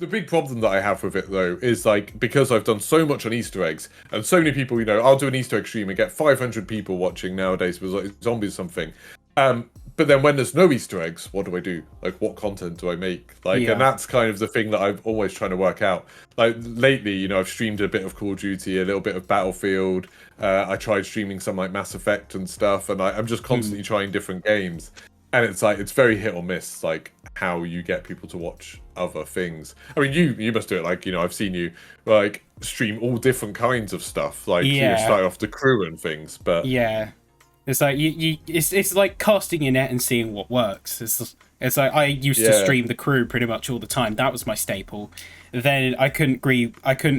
The big problem that I have with it though is like because I've done so much on Easter eggs and so many people, I'll do an Easter egg stream and get 500 people watching nowadays with like zombies or something. But then when there's no Easter eggs, what do I do? Like, what content do I make? Like, and that's kind of the thing that I'm always trying to work out. Like lately, I've streamed a bit of Call of Duty, a little bit of Battlefield. I tried streaming some like Mass Effect and stuff, and I'm just constantly trying different games. And it's like it's very hit or miss, like how you get people to watch other things. I mean, you must do it. Like I've seen you like stream all different kinds of stuff. Like start off the crew and things, but it's like it's like casting your net and seeing what works. It's like I used to stream the crew pretty much all the time. That was my staple. Then I couldn't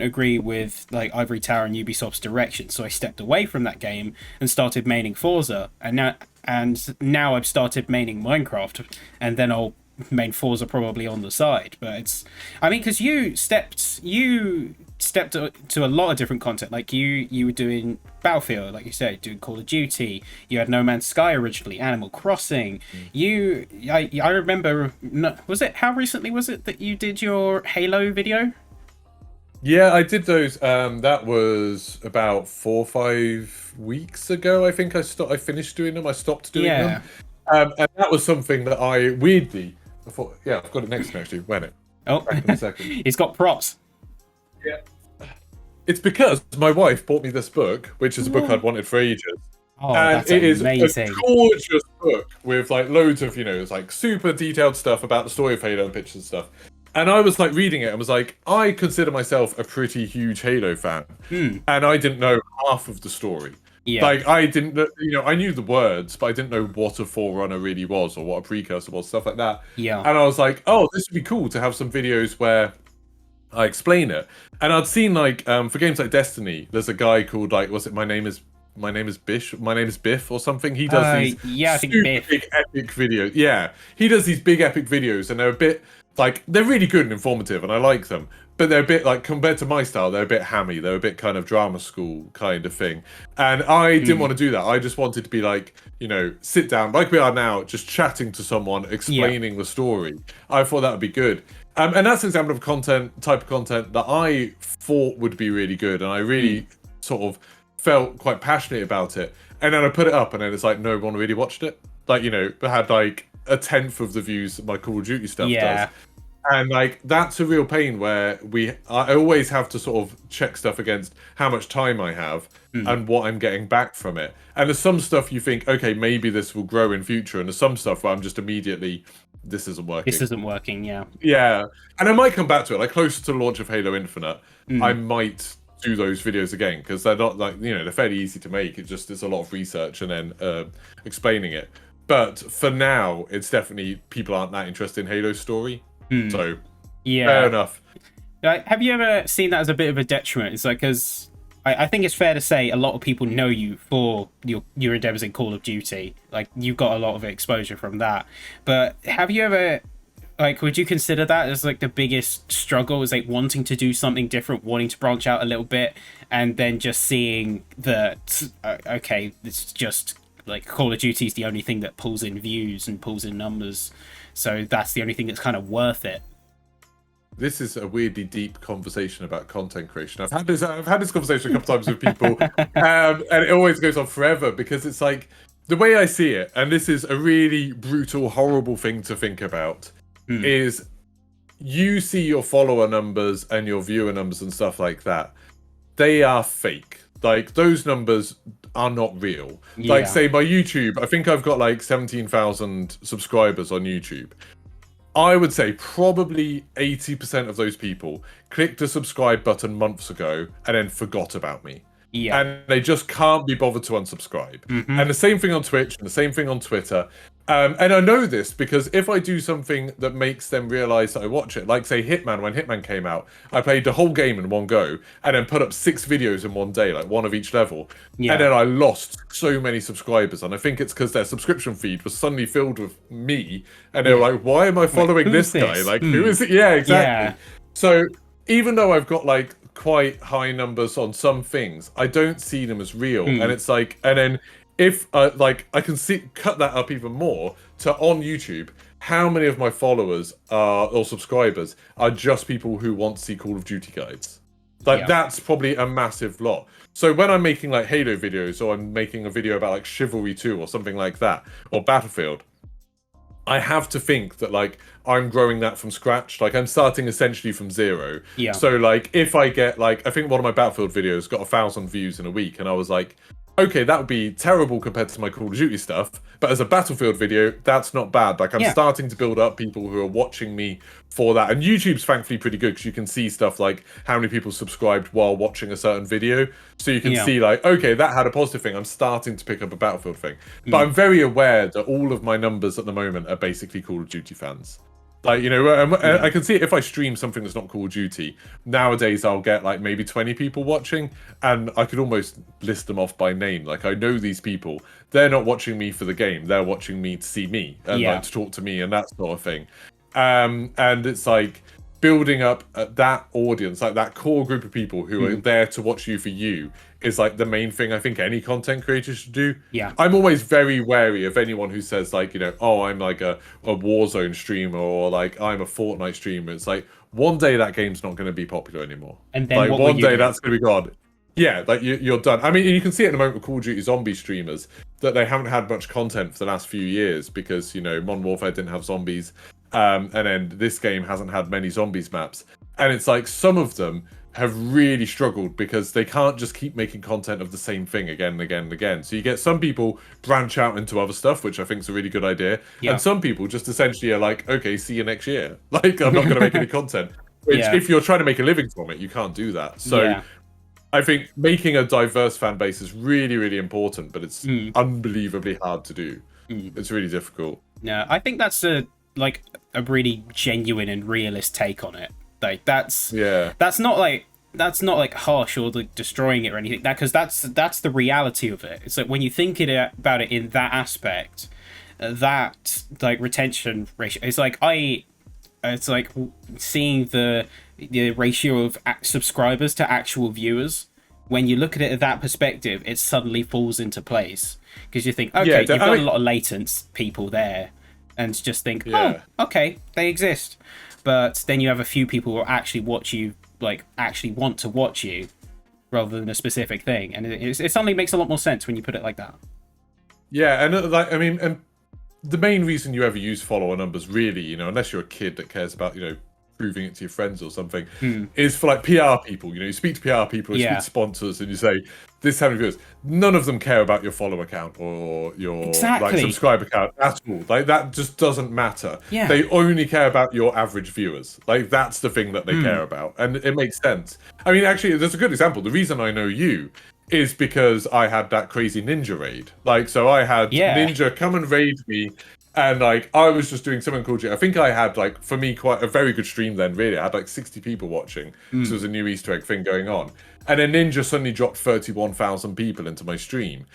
agree with like Ivory Tower and Ubisoft's direction, so I stepped away from that game and started maining Forza. And now I've started maining Minecraft, and then I'll main Forza probably on the side. But because you stepped to a lot of different content. Like you were doing Battlefield, like you said, doing Call of Duty. You had No Man's Sky originally, Animal Crossing. I remember. How recently was it that you did your Halo video? Yeah, I did those. That was about 4 or 5 weeks ago. I think I finished doing them. I stopped doing them. And that was something that I thought, I've got it next to me actually. When it? Oh, back in a second. He's got props. Yeah. It's because my wife bought me this book, which is a book I'd wanted for ages. Oh, and that's it is amazing. a gorgeous book with like loads of, it's like super detailed stuff about the story of Halo and pictures and stuff. And I was like reading it and was like, I consider myself a pretty huge Halo fan. And I didn't know half of the story. Yeah. Like I didn't, I knew the words, but I didn't know what a Forerunner really was or what a precursor was, stuff like that. Yeah. And I was like, oh, this would be cool to have some videos where I explain it. And I'd seen like for games like Destiny, there's a guy called like, was it My Name is Biff or something. He does these I think Biff. big epic videos. Yeah, he does these big epic videos, and they're a bit like they're really good and informative, and I like them. But they're a bit like compared to my style, they're a bit hammy. They're a bit kind of drama school kind of thing, and I didn't want to do that. I just wanted to be like, sit down like we are now, just chatting to someone, explaining the story. I thought that would be good. And that's an example of type of content that I thought would be really good, and I really sort of felt quite passionate about it. And then I put it up, and then it's like no one really watched it. Like it had like 1/10 of the views that my Call of Duty stuff does. And like that's a real pain where I always have to sort of check stuff against how much time I have and what I'm getting back from it. And there's some stuff you think, okay, maybe this will grow in future, and there's some stuff where I'm just immediately, this isn't working. This isn't working, yeah. Yeah, and I might come back to it. Like closer to the launch of Halo Infinite, I might do those videos again because they're not like they're fairly easy to make. It's a lot of research and then explaining it. But for now, it's definitely people aren't that interested in Halo's story. So fair enough. Have you ever seen that as a bit of a detriment? It's like because I think it's fair to say a lot of people know you for your endeavors in Call of Duty. Like you've got a lot of exposure from that. But have you ever would you consider that as like the biggest struggle? Is like wanting to do something different, wanting to branch out a little bit, and then just seeing that okay, it's just like Call of Duty is the only thing that pulls in views and pulls in numbers. So that's the only thing that's kind of worth it. This is a weirdly deep conversation about content creation. I've had this conversation a couple times with people, and it always goes on forever because it's like the way I see it, and this is a really brutal, horrible thing to think about, is you see your follower numbers and your viewer numbers and stuff like that. They are fake. Like those numbers are not real. Like say my YouTube, I think I've got like 17,000 subscribers on YouTube. I would say probably 80% of those people clicked the subscribe button months ago and then forgot about me. Yeah. And they just can't be bothered to unsubscribe. And the same thing on Twitch and the same thing on Twitter. And I know this because if I do something that makes them realize that I watch it, like say Hitman, when Hitman came out, I played the whole game in one go and then put up 6 videos in one day, like one of each level. Yeah. And then I lost so many subscribers. And I think it's because their subscription feed was suddenly filled with me. And they were like, why am I following this guy? Like, who is it? Yeah, exactly. Yeah. So even though I've got like quite high numbers on some things, I don't see them as real. And it's like, and then if I can cut that up even more to on YouTube, how many of my followers are or subscribers are just people who want to see Call of Duty guides. Like that's probably a massive lot. So when I'm making like Halo videos, or I'm making a video about like Chivalry 2 or something like that, or Battlefield, I have to think that like I'm growing that from scratch. Like I'm starting essentially from zero. Yeah. So like if I get like, I think one of my Battlefield videos got 1,000 views in a week, and I was like, okay, that would be terrible compared to my Call of Duty stuff, but as a Battlefield video, that's not bad. Like I'm starting to build up people who are watching me for that, and YouTube's thankfully pretty good because you can see stuff like how many people subscribed while watching a certain video, so you can see like, okay, that had a positive thing. I'm starting to pick up a Battlefield thing, but I'm very aware that all of my numbers at the moment are basically Call of Duty fans. Like, you know, I can see it if I stream something that's not Call of Duty. Nowadays, I'll get like maybe 20 people watching, and I could almost list them off by name. Like, I know these people. They're not watching me for the game. They're watching me to see me and like to talk to me and that sort of thing. And it's like building up that audience, like that core group of people who are there to watch you for you, is like the main thing I think any content creator should do. Yeah. I'm always very wary of anyone who says like, you know, oh, I'm like a Warzone streamer, or like I'm a Fortnite streamer. It's like one day that game's not going to be popular anymore. And then like what one will you day do? that's going to be gone. Yeah, like you're done. I mean, you can see at the moment with Call of Duty zombie streamers that they haven't had much content for the last few years because, you know, Modern Warfare didn't have zombies. And then this game hasn't had many zombies maps. And it's like some of them have really struggled because they can't just keep making content of the same thing again and again and again. So you get some people branch out into other stuff, which I think is a really good idea. Yeah. And some people just essentially are like, okay, see you next year. Like, I'm not going to make any content. Which, if you're trying to make a living from it, you can't do that. So I think making a diverse fan base is really, really important, but it's unbelievably hard to do. It's really difficult. No, I think that's a really genuine and realist take on it. Like that's not like harsh or like destroying it or anything. Because that's the reality of it. It's like when you think about it in that aspect, that like retention ratio. It's like seeing the ratio of subscribers to actual viewers. When you look at it at that perspective, it suddenly falls into place because you think, okay, you've got a lot of latent people there, and just think, oh, okay, they exist. But then you have a few people who actually watch you, like actually want to watch you, rather than a specific thing, and it suddenly makes a lot more sense when you put it like that. Yeah, and like I mean, and the main reason you ever use follower numbers, really, you know, unless you're a kid that cares about, you know, proving it to your friends or something, is for like PR people. You know, you speak to PR people, you speak to sponsors, and you say, this is how many viewers. None of them care about your follower count or your like subscriber count at all. Like that just doesn't matter. Yeah. They only care about your average viewers. Like that's the thing that they care about, and it makes sense. I mean, actually, there's a good example. The reason I know you is because I had that crazy ninja raid. Like, so I had Ninja come and raid me. And like I was just doing something called I think I had like, for me, quite a very good stream then, really. I had like 60 people watching. So there was a new Easter egg thing going on. And then Ninja suddenly dropped 31,000 people into my stream.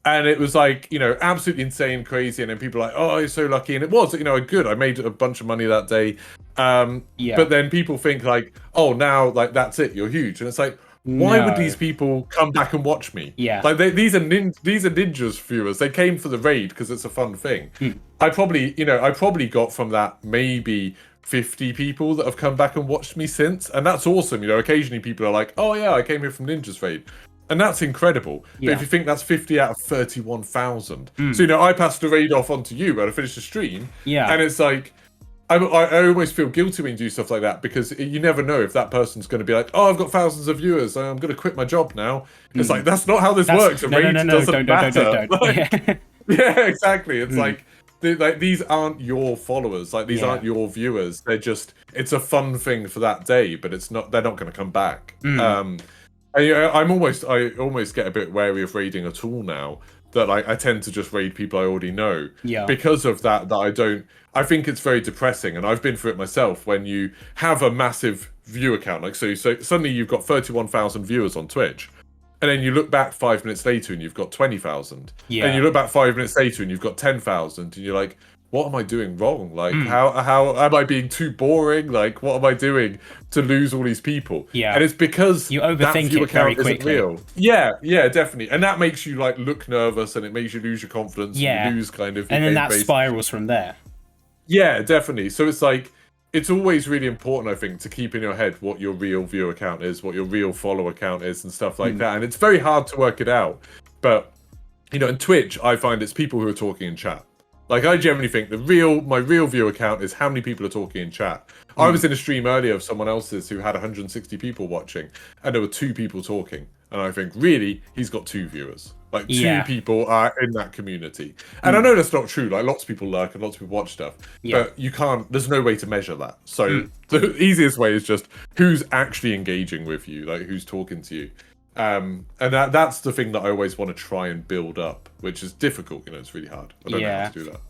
And it was like, you know, absolutely insane, crazy. And then people were like, oh, you're so lucky. And it was, you know, good. I made a bunch of money that day. But then people think like, oh, now like that's it, you're huge. And it's like, why would these people come back and watch me? Yeah, like these are ninjas viewers. They came for the raid because it's a fun thing. I probably got from that maybe 50 people that have come back and watched me since, and that's awesome. You know, occasionally people are like, "Oh yeah, I came here from Ninja's raid," and that's incredible. But if you think that's 50 out of 31,000, so you know, I passed the raid off onto you, but I finished the stream. Yeah, and it's like. I always feel guilty when you do stuff like that because you never know if that person's going to be like, oh, I've got thousands of viewers, I'm going to quit my job now. It's like, that's not how this works. No, don't. Yeah, exactly. It's like these aren't your followers. Like these aren't your viewers. They're just, it's a fun thing for that day, but it's not. They're not going to come back. And, you know, I almost get a bit wary of raiding at all now. That I tend to just raid people I already know. Yeah. Because of that I think it's very depressing, and I've been through it myself when you have a massive view account. Like so suddenly you've got 31,000 viewers on Twitch. And then you look back 5 minutes later and you've got 20,000. Yeah. And you look back 5 minutes later and you've got 10,000, and you're like, what am I doing wrong? Like, how am I being too boring? Like, what am I doing to lose all these people? Yeah. And it's because you overthink it very quickly. Real. Yeah, definitely. And that makes you like look nervous, and it makes you lose your confidence. Yeah. And you lose kind of. And then that spirals from there. Yeah, definitely. So it's like, it's always really important, I think, to keep in your head what your real viewer count is, what your real follower count is, and stuff like that. And it's very hard to work it out. But, you know, in Twitch, I find it's people who are talking in chat. Like, I generally think my real viewer count is how many people are talking in chat. I was in a stream earlier of someone else's who had 160 people watching, and there were 2 people talking. And I think, really, he's got 2 viewers. Like, 2 people are in that community. And I know that's not true. Like, lots of people lurk and lots of people watch stuff. But you can't, there's no way to measure that. So the easiest way is just who's actually engaging with you, like who's talking to you. And that's the thing that I always want to try and build up, which is difficult. You know, it's really hard. I don't know how to do that.